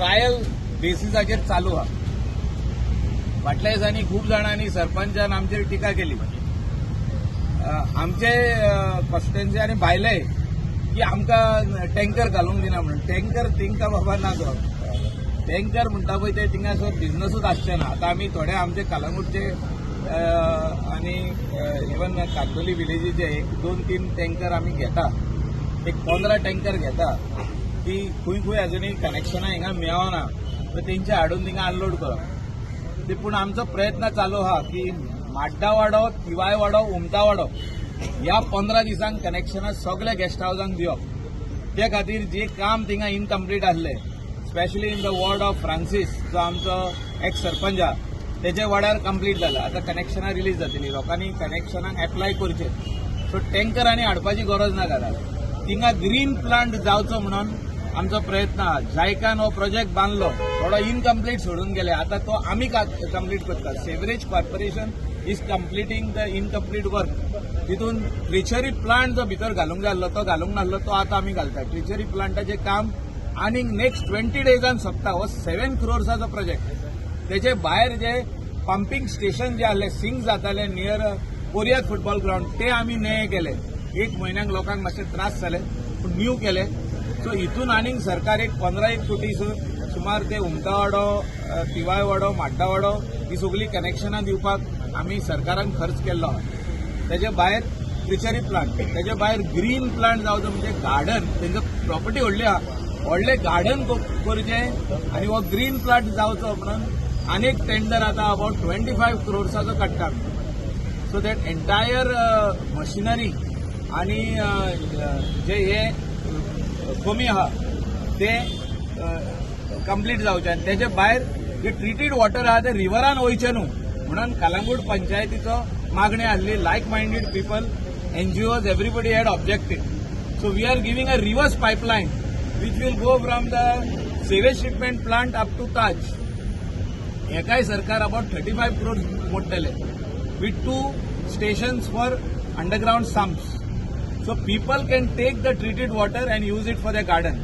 Trial बेसिसाचेर चालू आहा. फाटल्या दिसांनी खूब जाणांनी सरपंचान आमचेर टिका केली. आमचे कॉन्स्टिट्युएन्सी भायले की आमकां टँकर घालूंक दिना म्हणून. टँकर तिंका बाबा ना गो. टँकर म्हणटा पळय ते थिंगा असो बिझनसूच आसचे ना. आतां आमी थोडे आमचे कलंगूटचे आनी इवन कांदोली विलेजीचे 1-2-3 टँकर आमी घेता. एक 15 टँकर घेता की खंय अजुनूय कनेक्शनां हिंगा मेळना तर तेंचे हाडून थिंगा अनलोड करप. पूण आमचो प्रयत्न चालू आहा की माड्डा वाडो, तिवाय वाडो, उमटा वाडो ह्या 15 दिसांक कनेक्शनां सगळ्या गेस्ट हाऊसांक दिवप. ते खातीर जे काम थिंगा इनकम्प्लीट आसले specially in the ward of Francis जो आमचो एक्स सरपंच आहा तेजे वाड्यार कंप्लीट जाला. आतां कनेक्शनां रिलीज जातली. लोकांनी कनेक्शनांक एप्लाय करचे. सो टँकरांनी हाडपाची गरज ना घरा. थिंगा ग्रीन प्लांट जावचो म्हणून आमचो प्रयत्न आहा. जायकान हो प्रोजेक्ट बांदलो थोडो इनकम्प्लीट सोडून गेले. आतां तो आमी कंप्लीट करता. Sewerage corporation is completing the incomplete work. तितून ट्रिचरी प्लांट जो भितर घालूंक जाय आसलो तो घालूंक नासलो तो आतां आमी घालता. ट्रिचरी प्लांटाचें काम आनी नेक्स्ट 20 डेजान सोंपता. हो 7 crores प्रोजेक्ट. तेचे भायर जे पंपिंग स्टेशन जे आसले सिंक जाताले नियर कोरिया फुटबॉल ग्राउंड ते आमी नये केले. 1 म्हयन्याक लोकांक मातशे त्रास जाले पूण न्यू केले. सो हितून आनीक सरकार एक 15 कोटी सुमार ते उमटा वाडो, तिवाय वाडो, माड्डा वाडो ही सगळी कनेक्शनां दिवपाक आमी सरकारान खर्च केल्लो आहा. तेजे भायर ट्रिचरी प्लांट, तेजे भायर ग्रीन प्लांट जावचो म्हणजे गार्डन. तेंचो प्रॉपर्टी व्हडली आहा. व्हडले गार्डन करचे आनी हो ग्रीन प्लांट जावचो म्हणून आनीक टेंडर आतां अबाउट 25 crores काडटा. सो दॅट एंटायर मशिनरी आनी जे हे कमी आहा ते कंप्लीट जावचे. आनी तेजे भायर जे ट्रिटीड वॉटर आहा ते रिव्हरान वयचे न्हू म्हणून कलंगूट पंचायतीचो मागणी आसली. Like minded people, NGOs, everybody had objected. So we are giving a reverse pipeline which will go from the sewage treatment plant up to Taj. एकाय सरकार about 35 crores मोडटले with 2 stations for underground sumps. So people can take the treated water and use it for their garden.